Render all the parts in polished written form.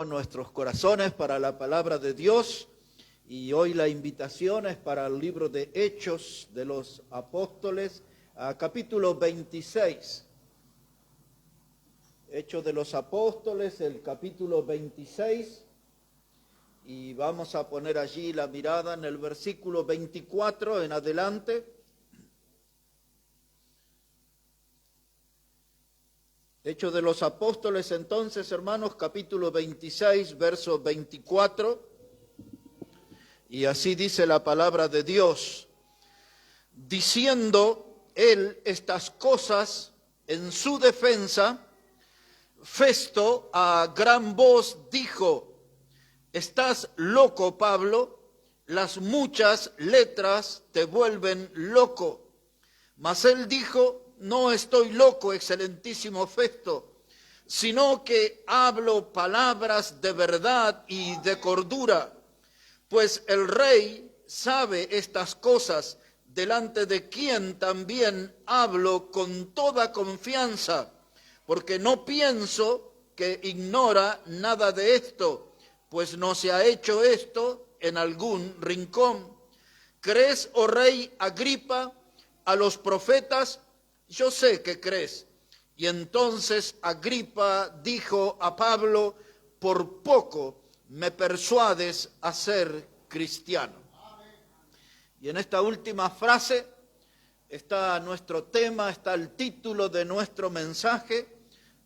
Nuestros corazones para la palabra de Dios, y hoy la invitación es para el libro de Hechos de los Apóstoles, capítulo 26. Hechos de los Apóstoles, el capítulo 26, y vamos a poner allí la mirada en el versículo 24 en adelante. Hechos de los Apóstoles, entonces, hermanos, capítulo 26, verso 24, y así dice la palabra de Dios: diciendo él estas cosas en su defensa, Festo a gran voz dijo: ¿estás loco, Pablo? Las muchas letras te vuelven loco. Mas él dijo: no estoy loco, excelentísimo Festo, sino que hablo palabras de verdad y de cordura, pues el rey sabe estas cosas, delante de quien también hablo con toda confianza, porque no pienso que ignora nada de esto, pues no se ha hecho esto en algún rincón. ¿Crees, oh rey Agripa, a los profetas? Yo sé que crees. Y entonces Agripa dijo a Pablo: por poco me persuades a ser cristiano. Y en esta última frase está nuestro tema, está el título de nuestro mensaje: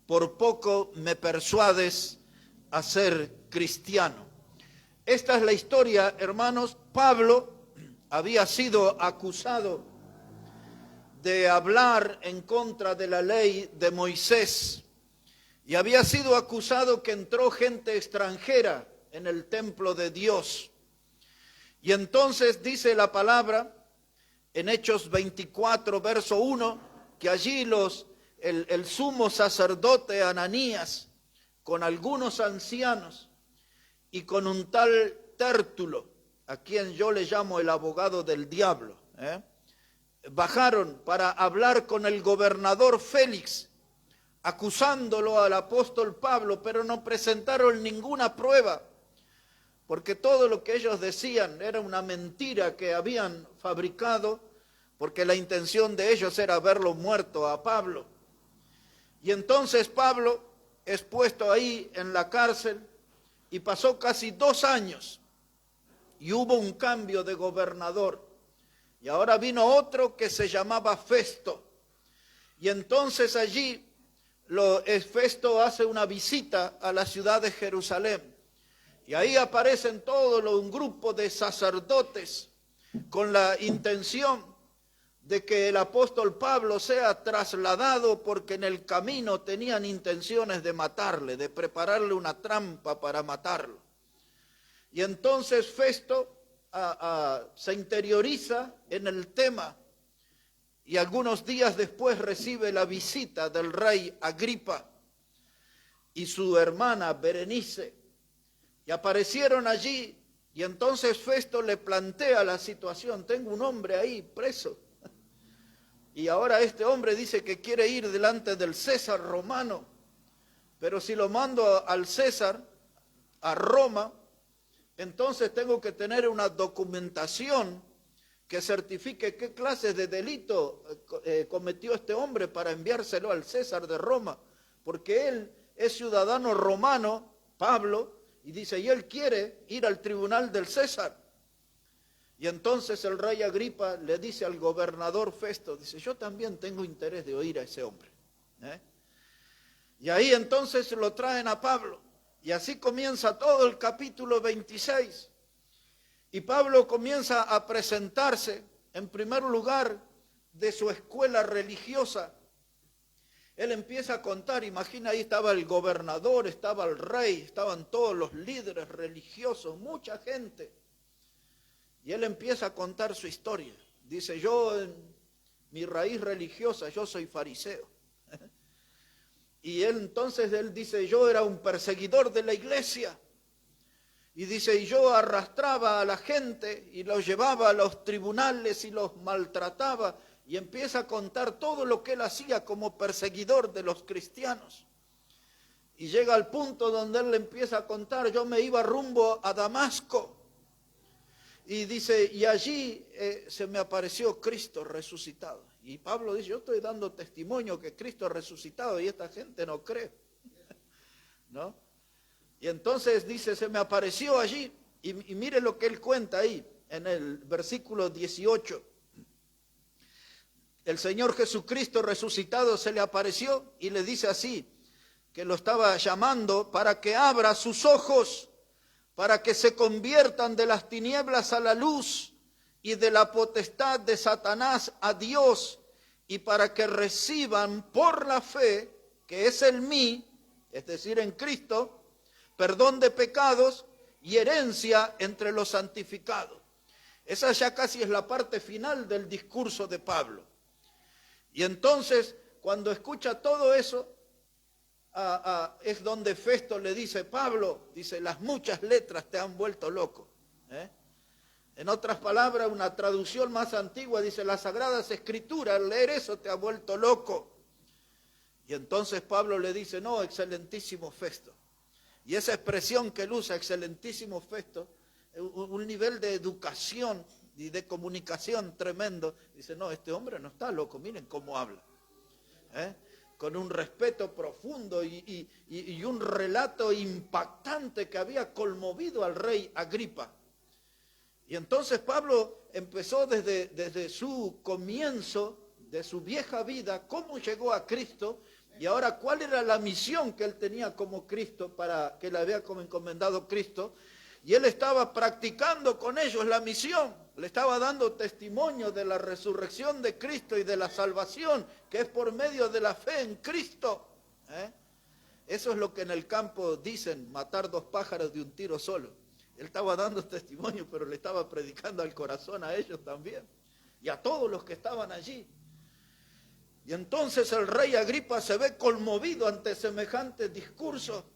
por poco me persuades a ser cristiano. Esta es la historia, hermanos. Pablo había sido acusado de hablar en contra de la ley de Moisés, y había sido acusado que entró gente extranjera en el templo de Dios. Y entonces dice la palabra en Hechos 24, verso 1, que allí el sumo sacerdote Ananías, con algunos ancianos y con un tal Tértulo, a quien yo le llamo el abogado del diablo, bajaron para hablar con el gobernador Félix, acusándolo al apóstol Pablo, pero no presentaron ninguna prueba, porque todo lo que ellos decían era una mentira que habían fabricado, porque la intención de ellos era verlo muerto a Pablo. Y entonces Pablo es puesto ahí en la cárcel, y pasó casi 2 años, y hubo un cambio de gobernador. Y ahora vino otro que se llamaba Festo. Y entonces allí Festo hace una visita a la ciudad de Jerusalén. Y ahí aparecen un grupo de sacerdotes con la intención de que el apóstol Pablo sea trasladado, porque en el camino tenían intenciones de matarle, de prepararle una trampa para matarlo. Y entonces Festo se interioriza en el tema, y algunos días después recibe la visita del rey Agripa y su hermana Berenice, y aparecieron allí. Y entonces Festo le plantea la situación: tengo un hombre ahí preso, y ahora este hombre dice que quiere ir delante del César romano, pero si lo mando al César, a Roma, entonces tengo que tener una documentación que certifique qué clase de delito cometió este hombre para enviárselo al César de Roma, porque él es ciudadano romano, Pablo, y dice, y él quiere ir al tribunal del César. Y entonces el rey Agripa le dice al gobernador Festo, dice, yo también tengo interés de oír a ese hombre. Y ahí entonces lo traen a Pablo. Y así comienza todo el capítulo 26. Y Pablo comienza a presentarse, en primer lugar, de su escuela religiosa. Él empieza a contar, imagina, ahí estaba el gobernador, estaba el rey, estaban todos los líderes religiosos, mucha gente. Y él empieza a contar su historia. Dice, yo en mi raíz religiosa, yo soy fariseo. Y entonces él dice, yo era un perseguidor de la iglesia. Y dice, y yo arrastraba a la gente y los llevaba a los tribunales y los maltrataba. Y empieza a contar todo lo que él hacía como perseguidor de los cristianos. Y llega al punto donde él le empieza a contar, yo me iba rumbo a Damasco. Y dice, y allí se me apareció Cristo resucitado. Y Pablo dice, yo estoy dando testimonio que Cristo ha resucitado y esta gente no cree. ¿No? Y entonces dice, se me apareció allí. Y mire lo que él cuenta ahí, en el versículo 18. El Señor Jesucristo resucitado se le apareció y le dice así, que lo estaba llamando para que abra sus ojos, para que se conviertan de las tinieblas a la luz y de la potestad de Satanás a Dios, y para que reciban por la fe, que es en mí, es decir, en Cristo, perdón de pecados y herencia entre los santificados. Esa ya casi es la parte final del discurso de Pablo. Y entonces, cuando escucha todo eso, es donde Festo le dice, Pablo, dice, las muchas letras te han vuelto loco. En otras palabras, una traducción más antigua dice, las sagradas escrituras, al leer eso te ha vuelto loco. Y entonces Pablo le dice, no, excelentísimo Festo. Y esa expresión que él usa, excelentísimo Festo, un nivel de educación y de comunicación tremendo. Dice, no, este hombre no está loco, miren cómo habla. Con un respeto profundo y un relato impactante que había conmovido al rey Agripa. Y entonces Pablo empezó desde su comienzo, de su vieja vida, cómo llegó a Cristo, y ahora cuál era la misión que él tenía como Cristo, para que le había como encomendado Cristo, y él estaba practicando con ellos la misión, le estaba dando testimonio de la resurrección de Cristo y de la salvación, que es por medio de la fe en Cristo. Eso es lo que en el campo dicen, matar 2 pájaros de un tiro solo. Él estaba dando testimonio, pero le estaba predicando al corazón a ellos también, y a todos los que estaban allí. Y entonces el rey Agripa se ve conmovido ante semejante discurso.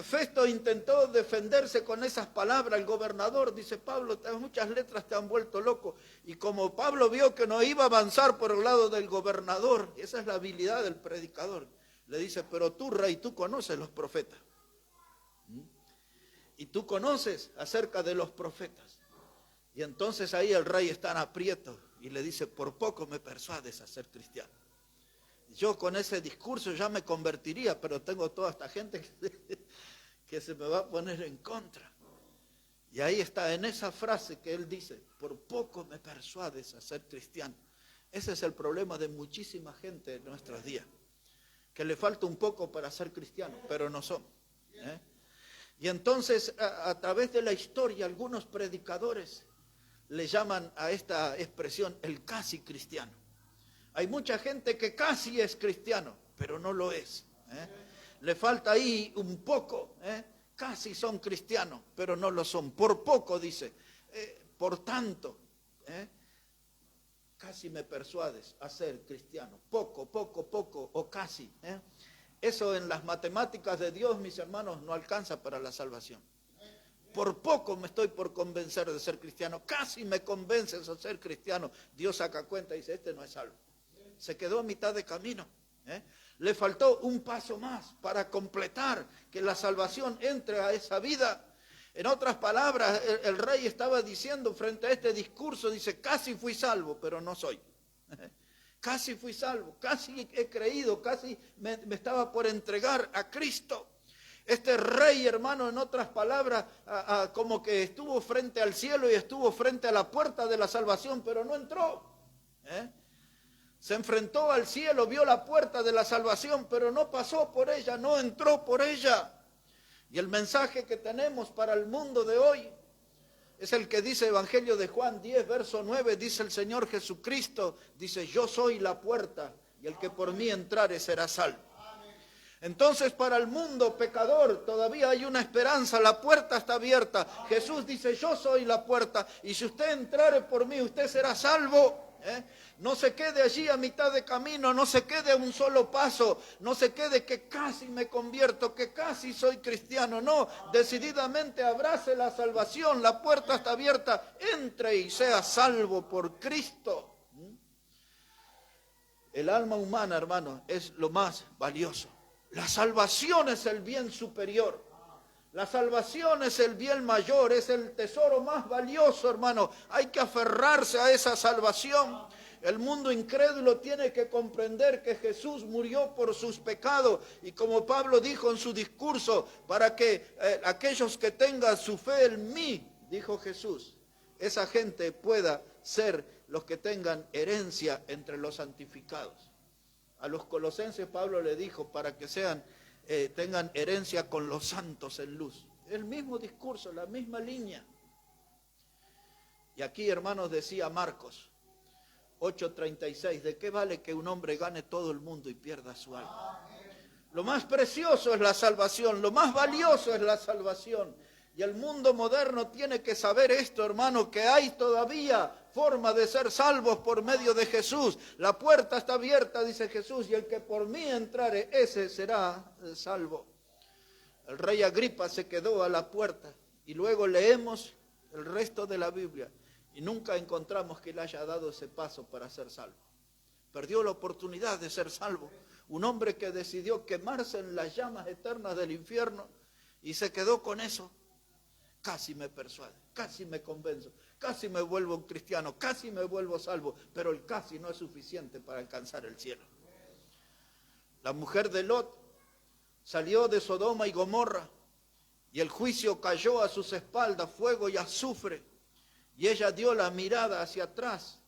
Festo intentó defenderse con esas palabras. El gobernador dice, Pablo, muchas letras te han vuelto loco. Y como Pablo vio que no iba a avanzar por el lado del gobernador, esa es la habilidad del predicador, le dice, pero tú, rey, tú conoces los profetas. Y tú conoces acerca de los profetas. Y entonces ahí el rey está en aprieto y le dice, por poco me persuades a ser cristiano. Yo con ese discurso ya me convertiría, pero tengo toda esta gente que se me va a poner en contra. Y ahí está, en esa frase que él dice, por poco me persuades a ser cristiano. Ese es el problema de muchísima gente en nuestros días, que le falta un poco para ser cristiano, pero no son. Y entonces, a través de la historia, algunos predicadores le llaman a esta expresión el casi cristiano. Hay mucha gente que casi es cristiano, pero no lo es. Le falta ahí un poco. Casi son cristianos, pero no lo son. Por poco, dice. Por tanto, casi me persuades a ser cristiano. Poco, o casi. Eso en las matemáticas de Dios, mis hermanos, no alcanza para la salvación. Por poco me estoy por convencer de ser cristiano. Casi me convences a ser cristiano. Dios saca cuenta y dice, este no es salvo. Se quedó a mitad de camino. Le faltó un paso más para completar que la salvación entre a esa vida. En otras palabras, el rey estaba diciendo frente a este discurso, dice, casi fui salvo, pero no soy. Casi fui salvo, casi he creído, casi me estaba por entregar a Cristo. Este rey, hermano, en otras palabras, como que estuvo frente al cielo y estuvo frente a la puerta de la salvación, pero no entró. Se enfrentó al cielo, vio la puerta de la salvación, pero no pasó por ella, no entró por ella. Y el mensaje que tenemos para el mundo de hoy es el que dice Evangelio de Juan 10, verso 9, dice el Señor Jesucristo, dice, yo soy la puerta, y el que por mí entrare será salvo. Entonces para el mundo pecador todavía hay una esperanza, la puerta está abierta. Jesús dice, yo soy la puerta, y si usted entrare por mí, usted será salvo. No se quede allí a mitad de camino, no se quede a un solo paso, no se quede que casi me convierto, que casi soy cristiano. No, decididamente abrace la salvación, la puerta está abierta, entre y sea salvo por Cristo. El alma humana, hermano, es lo más valioso. La salvación es el bien superior. La salvación es el bien mayor, es el tesoro más valioso, hermano. Hay que aferrarse a esa salvación. El mundo incrédulo tiene que comprender que Jesús murió por sus pecados. Y como Pablo dijo en su discurso, para que aquellos que tengan su fe en mí, dijo Jesús, esa gente pueda ser los que tengan herencia entre los santificados. A los colosenses Pablo le dijo, para que tengan herencia con los santos en luz. El mismo discurso, la misma línea. Y aquí, hermanos, decía Marcos 8:36, ¿de qué vale que un hombre gane todo el mundo y pierda su alma? Lo más precioso es la salvación, lo más valioso es la salvación. Y el mundo moderno tiene que saber esto, hermano, que hay todavía forma de ser salvos por medio de Jesús. La puerta está abierta, dice Jesús, y el que por mí entrare, ese será salvo. El rey Agripa se quedó a la puerta y luego leemos el resto de la Biblia y nunca encontramos que él haya dado ese paso para ser salvo. Perdió la oportunidad de ser salvo. Un hombre que decidió quemarse en las llamas eternas del infierno y se quedó con eso. Casi me persuade, casi me convenzo, casi me vuelvo un cristiano, casi me vuelvo salvo, pero el casi no es suficiente para alcanzar el cielo. La mujer de Lot salió de Sodoma y Gomorra y el juicio cayó a sus espaldas, fuego y azufre, y ella dio la mirada hacia atrás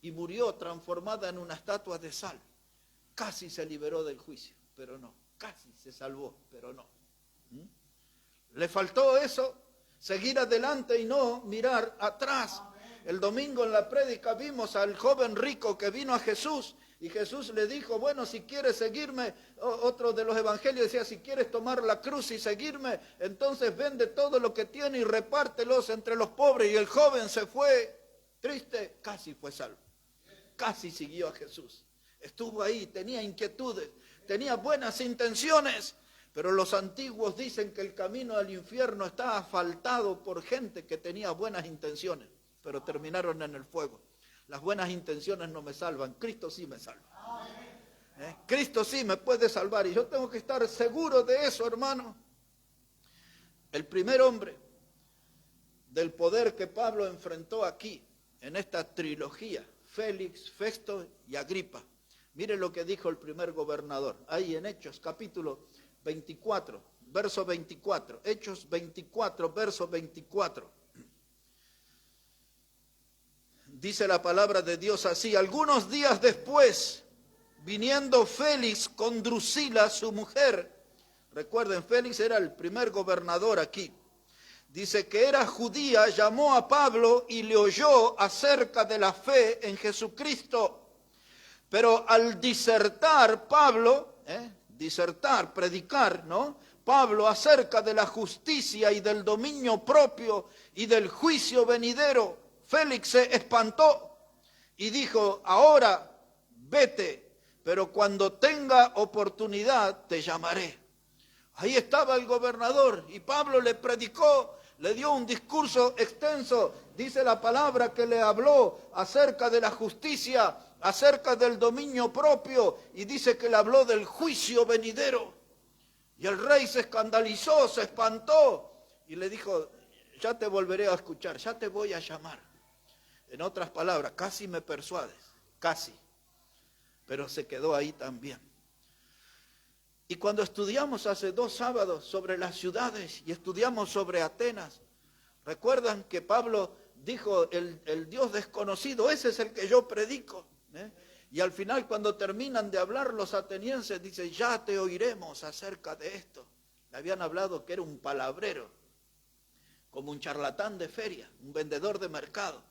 y murió transformada en una estatua de sal. Casi se liberó del juicio, pero no, casi se salvó, pero no. Le faltó eso, seguir adelante y no mirar atrás. El domingo en la prédica vimos al joven rico que vino a Jesús y Jesús le dijo, bueno, si quieres seguirme, otro de los evangelios decía, si quieres tomar la cruz y seguirme, entonces vende todo lo que tiene y repártelos entre los pobres. Y el joven se fue triste, casi fue salvo, casi siguió a Jesús. Estuvo ahí, tenía inquietudes, tenía buenas intenciones, pero los antiguos dicen que el camino al infierno está asfaltado por gente que tenía buenas intenciones, pero terminaron en el fuego. Las buenas intenciones no me salvan, Cristo sí me salva. Cristo sí me puede salvar y yo tengo que estar seguro de eso, hermano. El primer hombre del poder que Pablo enfrentó aquí, en esta trilogía, Félix, Festo y Agripa. Mire lo que dijo el primer gobernador, ahí en Hechos, capítulo 24, verso 24, Hechos 24, verso 24. Dice la palabra de Dios así, algunos días después, viniendo Félix con Drusila, su mujer, recuerden, Félix era el primer gobernador aquí, dice que era judía, llamó a Pablo y le oyó acerca de la fe en Jesucristo. Pero al disertar Pablo, predicar, ¿no? Pablo acerca de la justicia y del dominio propio y del juicio venidero, Félix se espantó y dijo, ahora vete, pero cuando tenga oportunidad te llamaré. Ahí estaba el gobernador y Pablo le predicó, le dio un discurso extenso, dice la palabra que le habló acerca de la justicia, acerca del dominio propio y dice que le habló del juicio venidero. Y el rey se escandalizó, se espantó y le dijo, ya te volveré a escuchar, ya te voy a llamar. En otras palabras, casi me persuades, casi, pero se quedó ahí también. Y cuando estudiamos hace 2 sábados sobre las ciudades y estudiamos sobre Atenas, recuerdan que Pablo dijo, el Dios desconocido, ese es el que yo predico. Y al final cuando terminan de hablar los atenienses, dice, ya te oiremos acerca de esto. Le habían hablado que era un palabrero, como un charlatán de feria, un vendedor de mercado.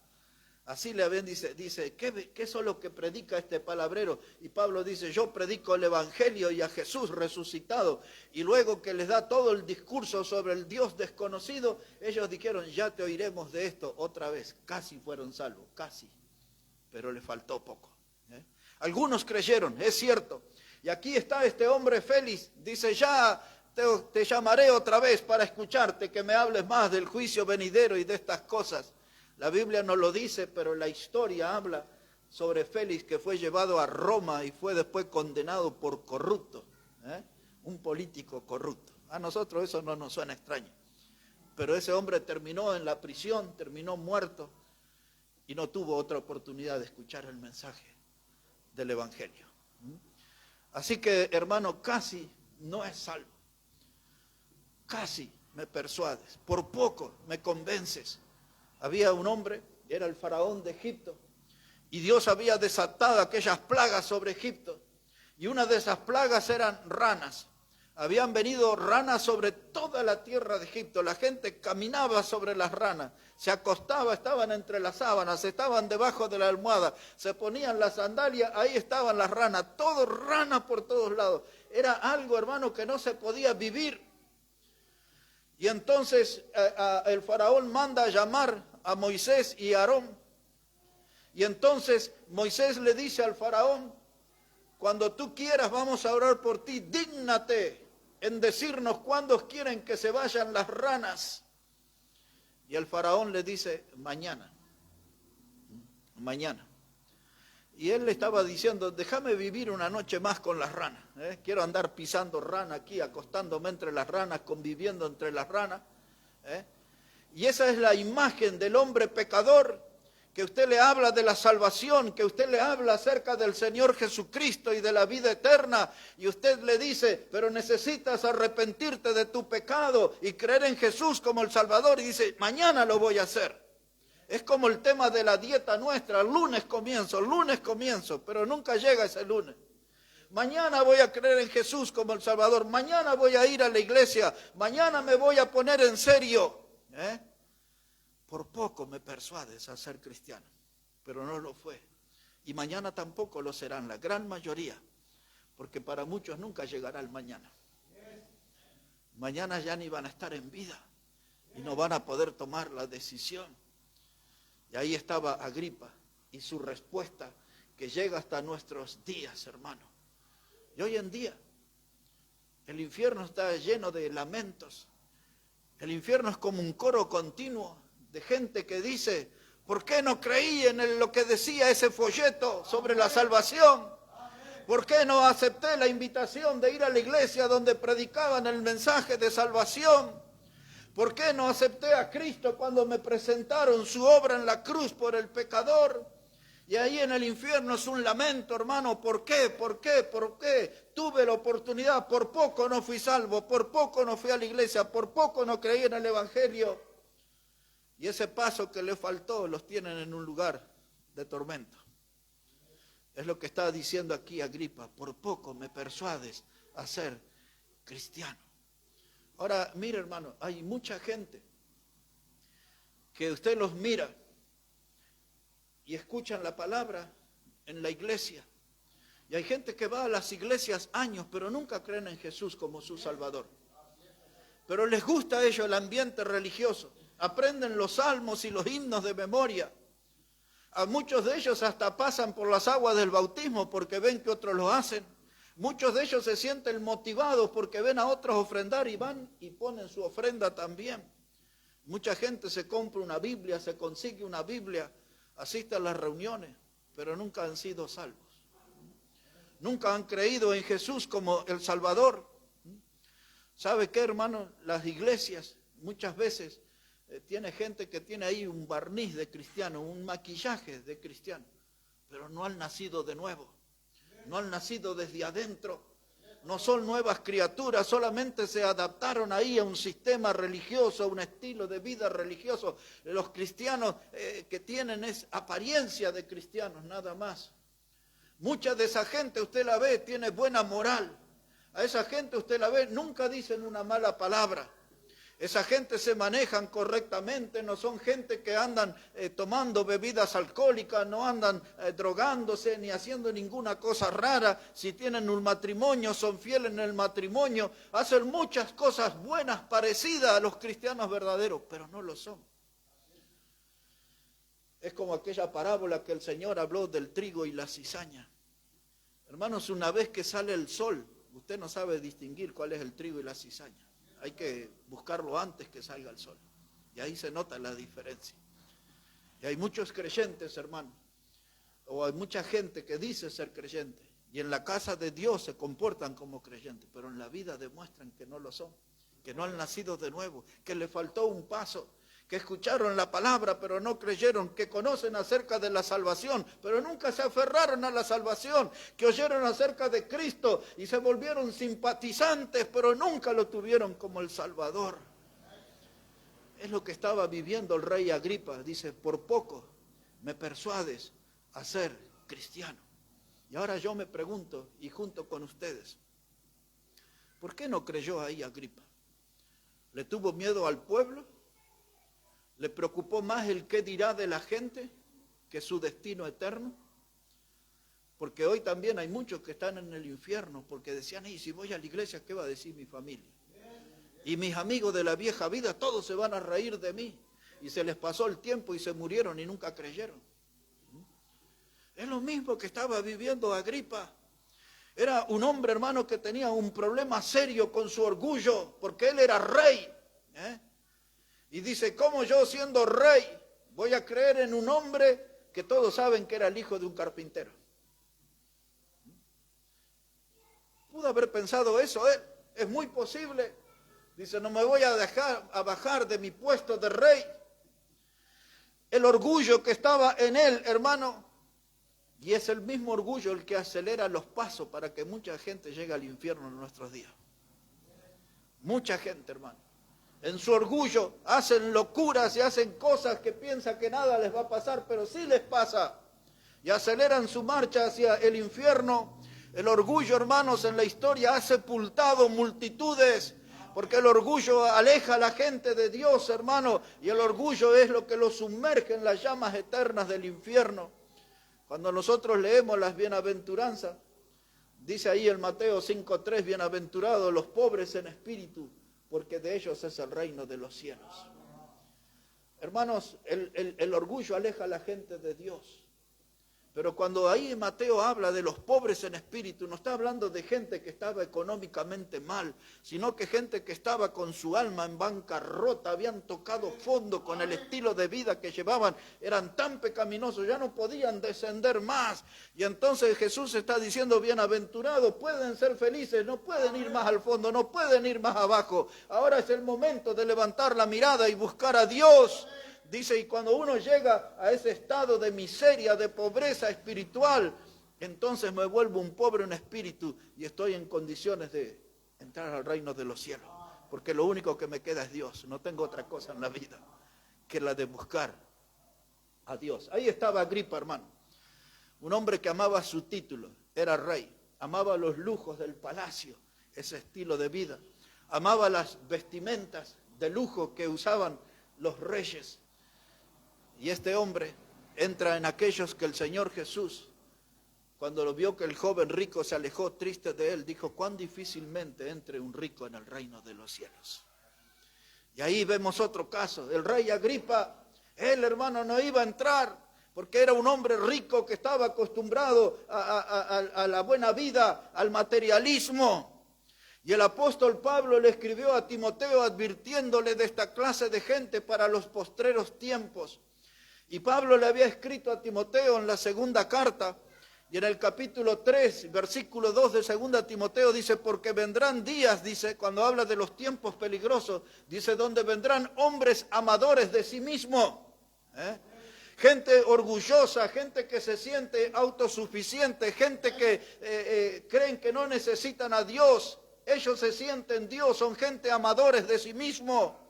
Así le habían, dice, ¿qué es lo que predica este palabrero? Y Pablo dice, yo predico el evangelio y a Jesús resucitado. Y luego que les da todo el discurso sobre el Dios desconocido, ellos dijeron, ya te oiremos de esto otra vez. Casi fueron salvos, casi, pero le faltó poco. Algunos creyeron, es cierto. Y aquí está este hombre Félix, dice, ya te llamaré otra vez para escucharte, que me hables más del juicio venidero y de estas cosas. La Biblia no lo dice, pero la historia habla sobre Félix que fue llevado a Roma y fue después condenado por corrupto. un político corrupto. A nosotros eso no nos suena extraño. Pero ese hombre terminó en la prisión, terminó muerto y no tuvo otra oportunidad de escuchar el mensaje del Evangelio. Así que, hermano, casi no es salvo. Casi me persuades, por poco me convences. Había un hombre, era el faraón de Egipto, y Dios había desatado aquellas plagas sobre Egipto. Y una de esas plagas eran ranas. Habían venido ranas sobre toda la tierra de Egipto. La gente caminaba sobre las ranas, se acostaba, estaban entre las sábanas, estaban debajo de la almohada, se ponían las sandalias, ahí estaban las ranas, todo ranas por todos lados. Era algo, hermano, que no se podía vivir. Y entonces el faraón manda a llamar a Moisés y a Aarón. Y entonces Moisés le dice al faraón: cuando tú quieras vamos a orar por ti, dígnate en decirnos cuándo quieren que se vayan las ranas. Y el faraón le dice: mañana. Y él le estaba diciendo: déjame vivir una noche más con las ranas. Quiero andar pisando rana aquí, acostándome entre las ranas, conviviendo entre las ranas. Y esa es la imagen del hombre pecador, que usted le habla de la salvación, que usted le habla acerca del Señor Jesucristo y de la vida eterna, y usted le dice: pero necesitas arrepentirte de tu pecado y creer en Jesús como el Salvador, y dice: mañana lo voy a hacer. Es como el tema de la dieta nuestra: lunes comienzo, pero nunca llega ese lunes. Mañana voy a creer en Jesús como el Salvador, mañana voy a ir a la iglesia, mañana me voy a poner en serio. Por poco me persuades a ser cristiano, pero no lo fue. Y mañana tampoco lo serán, la gran mayoría, porque para muchos nunca llegará el mañana. Mañana ya ni van a estar en vida y no van a poder tomar la decisión. Y ahí estaba Agripa y su respuesta, que llega hasta nuestros días, hermano. Y hoy en día el infierno está lleno de lamentos. El infierno es como un coro continuo de gente que dice: ¿por qué no creí en lo que decía ese folleto sobre la salvación? ¿Por qué no acepté la invitación de ir a la iglesia donde predicaban el mensaje de salvación? ¿Por qué no acepté a Cristo cuando me presentaron su obra en la cruz por el pecador? Y ahí en el infierno es un lamento, hermano. ¿Por qué? ¿Por qué? ¿Por qué? Tuve la oportunidad, por poco no fui salvo, por poco no fui a la iglesia, por poco no creí en el Evangelio. Y ese paso que le faltó los tienen en un lugar de tormento. Es lo que está diciendo aquí Agripa: por poco me persuades a ser cristiano. Ahora, mire, hermano, hay mucha gente que usted los mira y escuchan la palabra en la iglesia. Y hay gente que va a las iglesias años, pero nunca creen en Jesús como su Salvador. Pero les gusta a ellos el ambiente religioso. Aprenden los salmos y los himnos de memoria. A muchos de ellos hasta pasan por las aguas del bautismo porque ven que otros lo hacen. Muchos de ellos se sienten motivados porque ven a otros ofrendar y van y ponen su ofrenda también. Mucha gente se compra una Biblia, se consigue una Biblia, asiste a las reuniones, pero nunca han sido salvos. Nunca han creído en Jesús como el Salvador. ¿Sabe qué, hermano? Las iglesias muchas veces tiene gente que tiene ahí un barniz de cristiano, un maquillaje de cristiano, pero no han nacido de nuevo, no han nacido desde adentro, no son nuevas criaturas, solamente se adaptaron ahí a un sistema religioso, a un estilo de vida religioso. Los cristianos que tienen es apariencia de cristianos, nada más. Mucha de esa gente usted la ve, tiene buena moral. A esa gente usted la ve, nunca dicen una mala palabra. Esa gente se manejan correctamente, no son gente que andan tomando bebidas alcohólicas, no andan drogándose ni haciendo ninguna cosa rara. Si tienen un matrimonio, son fieles en el matrimonio, hacen muchas cosas buenas parecidas a los cristianos verdaderos, pero no lo son. Es como aquella parábola que el Señor habló del trigo y la cizaña. Hermanos, una vez que sale el sol, usted no sabe distinguir cuál es el trigo y la cizaña. Hay que buscarlo antes que salga el sol. Y ahí se nota la diferencia. Y hay muchos creyentes, hermano, o hay mucha gente que dice ser creyente, Y en la casa de Dios se comportan como creyentes, pero en la vida demuestran que no lo son, que no han nacido de nuevo, que les faltó un paso, que escucharon la palabra pero no creyeron, que conocen acerca de la salvación, pero nunca se aferraron a la salvación, que oyeron acerca de Cristo y se volvieron simpatizantes, pero nunca lo tuvieron como el Salvador. Es lo que estaba viviendo el rey Agripa. Dice, por poco me persuades a ser cristiano. Y ahora yo me pregunto, y junto con ustedes, ¿por qué no creyó ahí Agripa? ¿Le tuvo miedo al pueblo? ¿Le preocupó más el qué dirá de la gente que su destino eterno? Porque hoy también hay muchos que están en el infierno porque decían, y si voy a la iglesia, ¿qué va a decir mi familia? Y mis amigos de la vieja vida, todos se van a reír de mí. Y se les pasó el tiempo y se murieron y nunca creyeron. Es lo mismo que estaba viviendo Agripa. Era un hombre, hermano, que tenía un problema serio con su orgullo, porque él era rey. Y dice, ¿cómo yo siendo rey voy a creer en un hombre que todos saben que era el hijo de un carpintero? Pudo haber pensado eso él, es muy posible. Dice, no me voy a dejar a bajar de mi puesto de rey. El orgullo que estaba en él, hermano, y es el mismo orgullo el que acelera los pasos para que mucha gente llegue al infierno en nuestros días. Mucha gente, hermano. En su orgullo hacen locuras y hacen cosas que piensan que nada les va a pasar, pero sí les pasa. Y aceleran su marcha hacia el infierno. El orgullo, hermanos, en la historia ha sepultado multitudes, porque el orgullo aleja a la gente de Dios, hermano, y el orgullo es lo que los sumerge en las llamas eternas del infierno. Cuando nosotros leemos las bienaventuranzas, dice ahí en Mateo 5:3, bienaventurados los pobres en espíritu, porque de ellos es el reino de los cielos. Hermanos, el orgullo aleja a la gente de Dios. Pero cuando ahí Mateo habla de los pobres en espíritu, no está hablando de gente que estaba económicamente mal, sino que gente que estaba con su alma en bancarrota, habían tocado fondo con el estilo de vida que llevaban, eran tan pecaminosos, ya no podían descender más. Y entonces Jesús está diciendo, bienaventurados, pueden ser felices, no pueden ir más al fondo, no pueden ir más abajo. Ahora es el momento de levantar la mirada y buscar a Dios. Dice, y cuando uno llega a ese estado de miseria, de pobreza espiritual, entonces me vuelvo un pobre en espíritu y estoy en condiciones de entrar al reino de los cielos. Porque lo único que me queda es Dios, no tengo otra cosa en la vida que la de buscar a Dios. Ahí estaba Agripa, hermano, un hombre que amaba su título, era rey, amaba los lujos del palacio, ese estilo de vida, amaba las vestimentas de lujo que usaban los reyes. Y este hombre entra en aquellos que el Señor Jesús, cuando lo vio que el joven rico se alejó triste de él, dijo, cuán difícilmente entre un rico en el reino de los cielos. Y ahí vemos otro caso, el rey Agripa, él, hermano, no iba a entrar, porque era un hombre rico que estaba acostumbrado a la buena vida, al materialismo. Y el apóstol Pablo le escribió a Timoteo advirtiéndole de esta clase de gente para los postreros tiempos. Y Pablo le había escrito a Timoteo en la segunda carta, y en el capítulo 3, versículo 2 de segunda Timoteo dice, porque vendrán días, dice, cuando habla de los tiempos peligrosos, dice, donde vendrán hombres amadores de sí mismo, gente orgullosa, gente que se siente autosuficiente, gente que creen que no necesitan a Dios, ellos se sienten Dios, son gente amadores de sí mismo.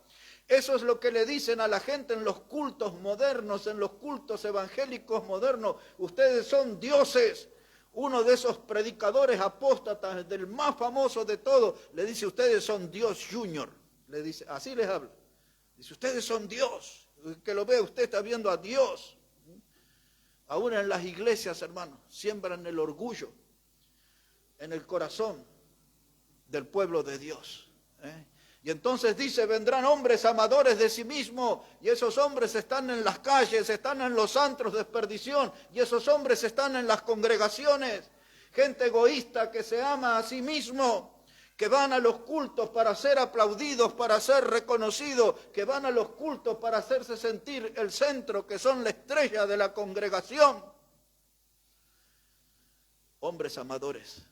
Eso es lo que le dicen a la gente en los cultos modernos, en los cultos evangélicos modernos. Ustedes son dioses. Uno de esos predicadores apóstatas, del más famoso de todos, le dice, ustedes son Dios Junior. Le dice, así les habla. Dice, ustedes son Dios. Que lo ve, usted está viendo a Dios. Aún en las iglesias, hermanos, siembran el orgullo en el corazón del pueblo de Dios. Y entonces dice, vendrán hombres amadores de sí mismos, y esos hombres están en las calles, están en los antros de perdición, y esos hombres están en las congregaciones. Gente egoísta que se ama a sí mismo, que van a los cultos para ser aplaudidos, para ser reconocidos, que van a los cultos para hacerse sentir el centro, que son la estrella de la congregación. hombres amadores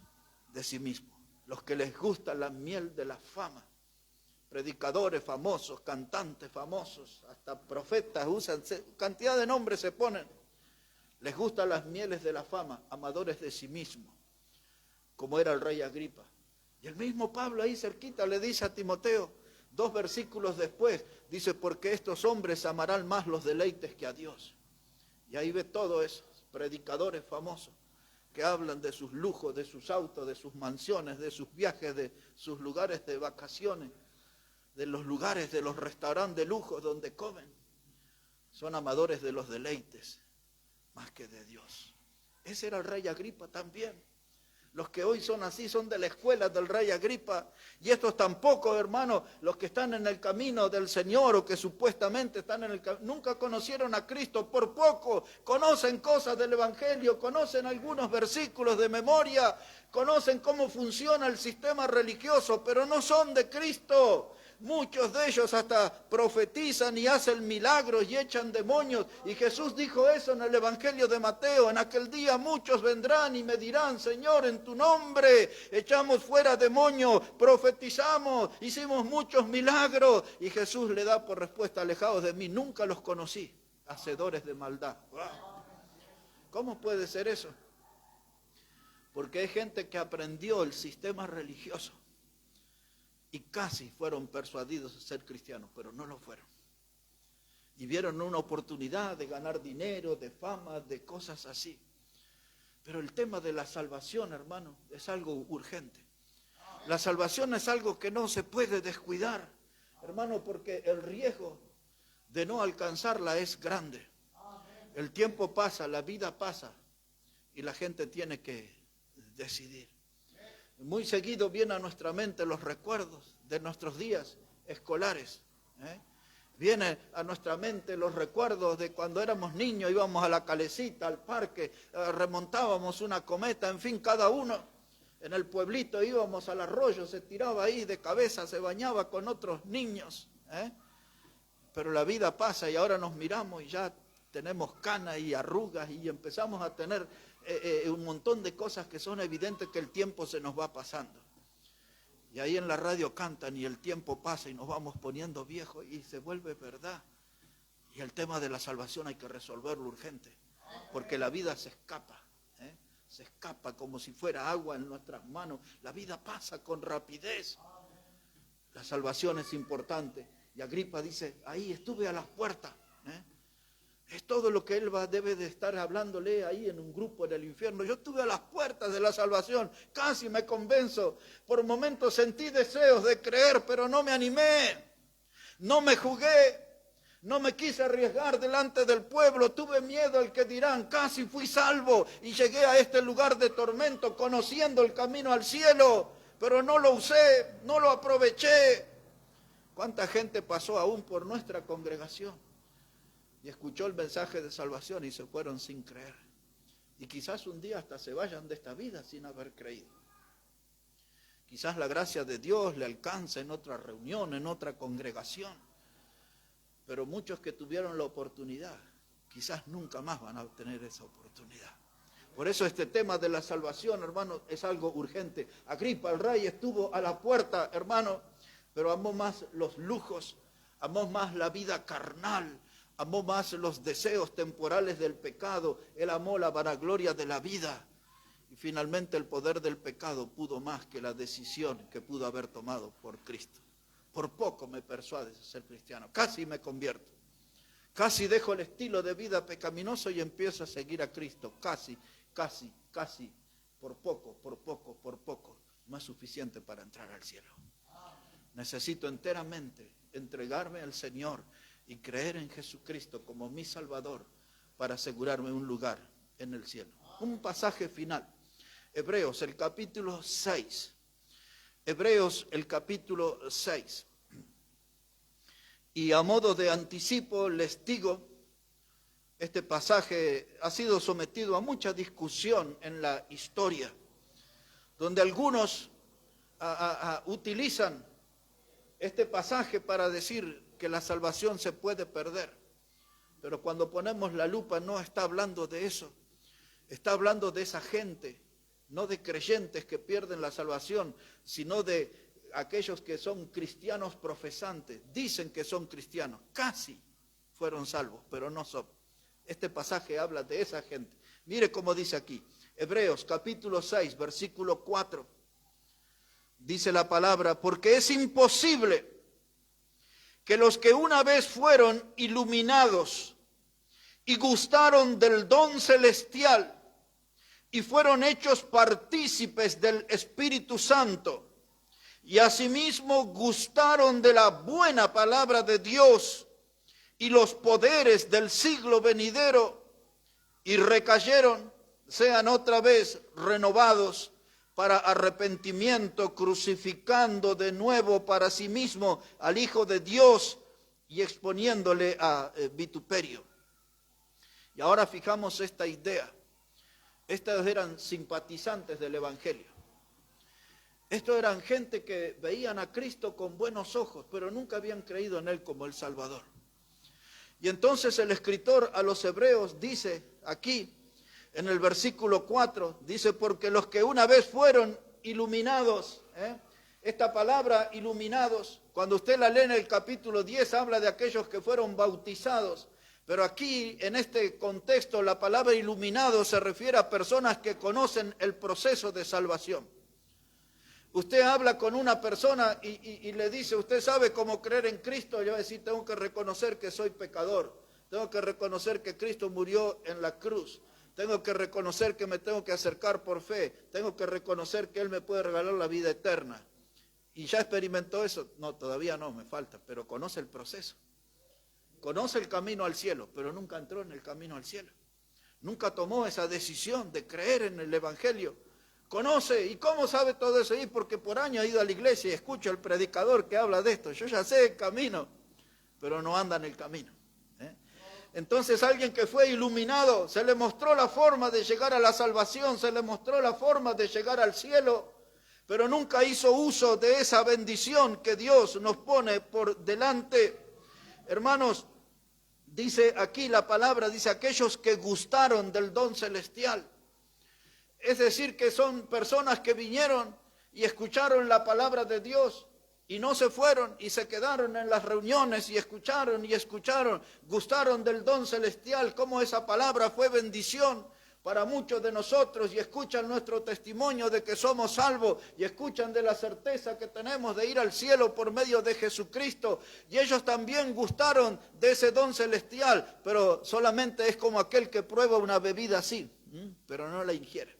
de sí mismos, los que les gusta la miel de la fama, predicadores famosos, cantantes famosos, hasta profetas usan, cantidad de nombres se ponen. Les gustan las mieles de la fama, amadores de sí mismos, como era el rey Agripa. Y el mismo Pablo ahí cerquita le dice a Timoteo, 2 versículos después, dice, porque estos hombres amarán más los deleites que a Dios. Y ahí ve todos esos predicadores famosos que hablan de sus lujos, de sus autos, de sus mansiones, de sus viajes, de sus lugares de vacaciones, de los lugares, de los restaurantes de lujo donde comen. Son amadores de los deleites más que de Dios. Ese era el rey Agripa también. Los que hoy son así son de la escuela del rey Agripa. Y estos tampoco, hermanos, los que están en el camino del Señor o que supuestamente están en el camino, nunca conocieron a Cristo, por poco conocen cosas del Evangelio, conocen algunos versículos de memoria, conocen cómo funciona el sistema religioso, pero no son de Cristo. Muchos de ellos hasta profetizan y hacen milagros y echan demonios. Y Jesús dijo eso en el Evangelio de Mateo. En aquel día muchos vendrán y me dirán, Señor, en tu nombre echamos fuera demonios, profetizamos, hicimos muchos milagros. Y Jesús le da por respuesta, alejados de mí, nunca los conocí, hacedores de maldad. ¿Cómo puede ser eso? Porque hay gente que aprendió el sistema religioso y casi fueron persuadidos a ser cristianos, pero no lo fueron. Y vieron una oportunidad de ganar dinero, de fama, de cosas así. Pero el tema de la salvación, hermano, es algo urgente. La salvación es algo que no se puede descuidar, hermano, porque el riesgo de no alcanzarla es grande. El tiempo pasa, la vida pasa, y la gente tiene que decidir. Muy seguido vienen a nuestra mente los recuerdos de nuestros días escolares. Vienen a nuestra mente los recuerdos de cuando éramos niños, íbamos a la calecita, al parque, remontábamos una cometa, en fin, cada uno en el pueblito íbamos al arroyo, se tiraba ahí de cabeza, se bañaba con otros niños. Pero la vida pasa y ahora nos miramos y ya tenemos canas y arrugas y empezamos a tener un montón de cosas que son evidentes que el tiempo se nos va pasando. Y ahí en la radio cantan y el tiempo pasa y nos vamos poniendo viejos y se vuelve verdad. Y el tema de la salvación hay que resolverlo urgente, porque la vida se escapa, se escapa como si fuera agua en nuestras manos. La vida pasa con rapidez. La salvación es importante. Y Agripa dice, ahí estuve a las puertas. Es todo lo que él debe de estar hablándole ahí en un grupo en el infierno. Yo estuve a las puertas de la salvación, casi me convenzo. Por momentos sentí deseos de creer, pero no me animé. No me jugué, no me quise arriesgar delante del pueblo. Tuve miedo al que dirán, casi fui salvo y llegué a este lugar de tormento conociendo el camino al cielo, pero no lo usé, no lo aproveché. ¿Cuánta gente pasó aún por nuestra congregación y escuchó el mensaje de salvación y se fueron sin creer? Y quizás un día hasta se vayan de esta vida sin haber creído. Quizás la gracia de Dios le alcance en otra reunión, en otra congregación. Pero muchos que tuvieron la oportunidad, quizás nunca más van a obtener esa oportunidad. Por eso este tema de la salvación, hermano, es algo urgente. Agripa, el rey, estuvo a la puerta, hermano, pero amó más los lujos, amó más la vida carnal, amó más los deseos temporales del pecado, él amó la vanagloria de la vida. Y finalmente el poder del pecado pudo más que la decisión que pudo haber tomado por Cristo. Por poco me persuades a ser cristiano, casi me convierto, casi dejo el estilo de vida pecaminoso y empiezo a seguir a Cristo, casi, por poco, no es suficiente para entrar al cielo. Necesito enteramente entregarme al Señor y creer en Jesucristo como mi Salvador para asegurarme un lugar en el cielo. Un pasaje final, Hebreos, el capítulo 6. Hebreos, el capítulo 6. Y a modo de anticipo les digo, este pasaje ha sido sometido a mucha discusión en la historia, donde algunos utilizan este pasaje para decir que la salvación se puede perder. Pero cuando ponemos la lupa no está hablando de eso, está hablando de esa gente no de creyentes que pierden la salvación, sino de aquellos que son cristianos profesantes, dicen que son cristianos, casi fueron salvos, pero no son. Este pasaje habla de esa gente. Mire cómo dice aquí, Hebreos capítulo 6, versículo 4. Dice la palabra, porque es imposible que los que una vez fueron iluminados y gustaron del don celestial y fueron hechos partícipes del Espíritu Santo y asimismo gustaron de la buena palabra de Dios y los poderes del siglo venidero y recayeron, sean otra vez renovados para arrepentimiento, crucificando de nuevo para sí mismo al Hijo de Dios y exponiéndole a vituperio. Y ahora fijamos esta idea. Estos eran simpatizantes del Evangelio. Estos eran gente que veían a Cristo con buenos ojos, pero nunca habían creído en Él como el Salvador. Y entonces el escritor a los hebreos dice aquí, en el versículo 4, dice, porque los que una vez fueron iluminados, esta palabra iluminados, cuando usted la lee en el capítulo 10, habla de aquellos que fueron bautizados, pero aquí, en este contexto, la palabra iluminado se refiere a personas que conocen el proceso de salvación. Usted habla con una persona y le dice, ¿usted sabe cómo creer en Cristo? Yo voy a decir, tengo que reconocer que soy pecador, tengo que reconocer que Cristo murió en la cruz, tengo que reconocer que me tengo que acercar por fe, tengo que reconocer que Él me puede regalar la vida eterna. ¿Y ya experimentó eso? No, todavía no, me falta, pero conoce el proceso. Conoce el camino al cielo, pero nunca entró en el camino al cielo. Nunca tomó esa decisión de creer en el Evangelio. Conoce, ¿y cómo sabe todo eso? Y porque por años ha ido a la iglesia y escucho al predicador que habla de esto. Yo ya sé el camino, pero no anda en el camino. Entonces alguien que fue iluminado, se le mostró la forma de llegar a la salvación, se le mostró la forma de llegar al cielo, pero nunca hizo uso de esa bendición que Dios nos pone por delante. Hermanos, dice aquí la palabra, dice aquellos que gustaron del don celestial. Es decir, que son personas que vinieron y escucharon la palabra de Dios y no se fueron y se quedaron en las reuniones y escucharon, gustaron del don celestial, cómo esa palabra fue bendición para muchos de nosotros y escuchan nuestro testimonio de que somos salvos y escuchan de la certeza que tenemos de ir al cielo por medio de Jesucristo. Y ellos también gustaron de ese don celestial, pero solamente es como aquel que prueba una bebida así, pero no la ingiere.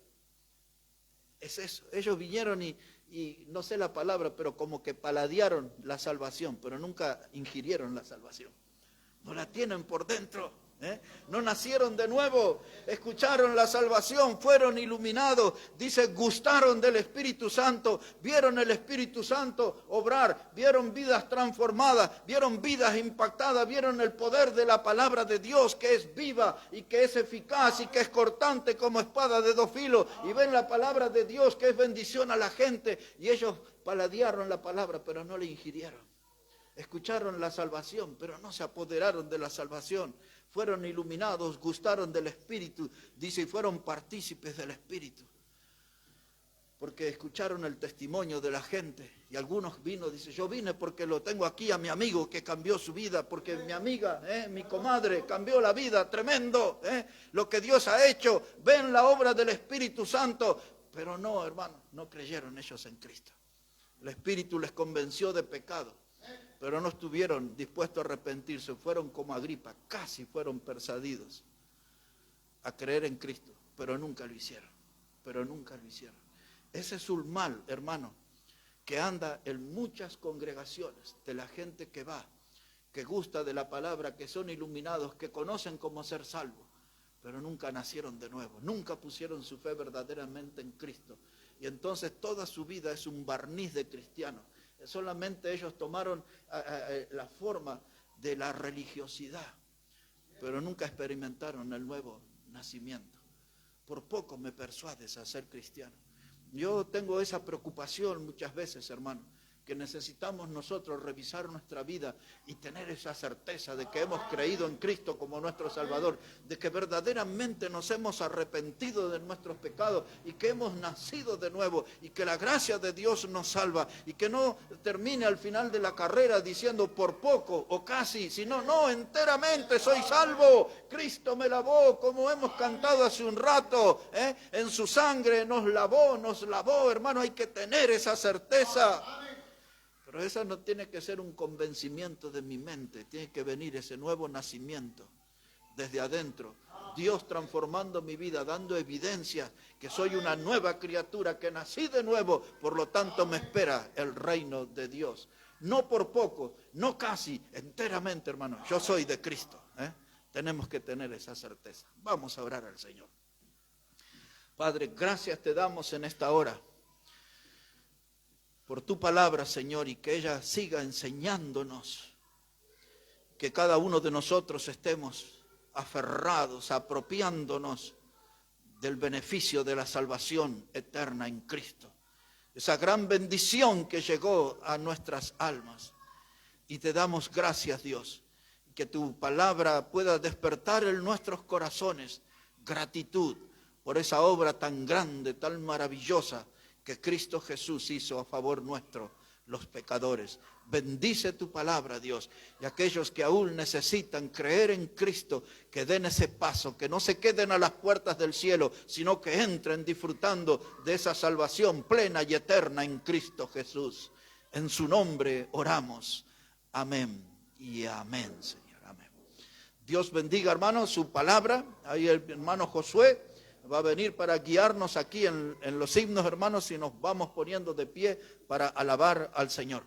Es eso, ellos vinieron y no sé la palabra, pero como que paladearon la salvación, pero nunca ingirieron la salvación. No la tienen por dentro. No nacieron de nuevo, escucharon la salvación, fueron iluminados, dice, gustaron del Espíritu Santo, vieron el Espíritu Santo obrar, vieron vidas transformadas, vieron vidas impactadas, vieron el poder de la palabra de Dios que es viva y que es eficaz y que es cortante como espada de dos filos, y ven la palabra de Dios que es bendición a la gente, y ellos paladearon la palabra pero no la ingirieron. Escucharon la salvación pero no se apoderaron de la salvación. Fueron iluminados, gustaron del Espíritu, dice, y fueron partícipes del Espíritu. Porque escucharon el testimonio de la gente. Y algunos dice, yo vine porque lo tengo aquí a mi amigo que cambió su vida, porque mi amiga, mi comadre, cambió la vida, tremendo, lo que Dios ha hecho, ven la obra del Espíritu Santo. Pero no, hermano, no creyeron ellos en Cristo. El Espíritu les convenció de pecado. Pero no estuvieron dispuestos a arrepentirse, fueron como Agripa, casi fueron persuadidos a creer en Cristo, pero nunca lo hicieron, Ese es un mal, hermano, que anda en muchas congregaciones, de la gente que va, que gusta de la palabra, que son iluminados, que conocen cómo ser salvos, pero nunca nacieron de nuevo, nunca pusieron su fe verdaderamente en Cristo. Y entonces toda su vida es un barniz de cristiano. Solamente ellos tomaron la forma de la religiosidad, pero nunca experimentaron el nuevo nacimiento. Por poco me persuades a ser cristiano. Yo tengo esa preocupación muchas veces, hermano, que necesitamos nosotros revisar nuestra vida y tener esa certeza de que hemos creído en Cristo como nuestro Salvador, de que verdaderamente nos hemos arrepentido de nuestros pecados y que hemos nacido de nuevo y que la gracia de Dios nos salva y que no termine al final de la carrera diciendo por poco o casi, sino no, enteramente soy salvo, Cristo me lavó, como hemos cantado hace un rato, en su sangre nos lavó, hermano, hay que tener esa certeza. Pero esa no tiene que ser un convencimiento de mi mente, tiene que venir ese nuevo nacimiento desde adentro. Dios transformando mi vida, dando evidencia que soy una nueva criatura, que nací de nuevo, por lo tanto me espera el reino de Dios. No por poco, no casi, enteramente, hermano, yo soy de Cristo. Tenemos que tener esa certeza. Vamos a orar al Señor. Padre, gracias te damos en esta hora por tu palabra, Señor, y que ella siga enseñándonos, que cada uno de nosotros estemos aferrados, apropiándonos del beneficio de la salvación eterna en Cristo, esa gran bendición que llegó a nuestras almas. Y te damos gracias, Dios, que tu palabra pueda despertar en nuestros corazones gratitud por esa obra tan grande, tan maravillosa que Cristo Jesús hizo a favor nuestro, los pecadores. Bendice tu palabra, Dios, y aquellos que aún necesitan creer en Cristo, que den ese paso, que no se queden a las puertas del cielo, sino que entren disfrutando de esa salvación plena y eterna en Cristo Jesús. En su nombre oramos. Amén y amén, Señor. Amén. Dios bendiga, hermanos, su palabra. Ahí el hermano Josué va a venir para guiarnos aquí en los himnos, hermanos, y nos vamos poniendo de pie para alabar al Señor.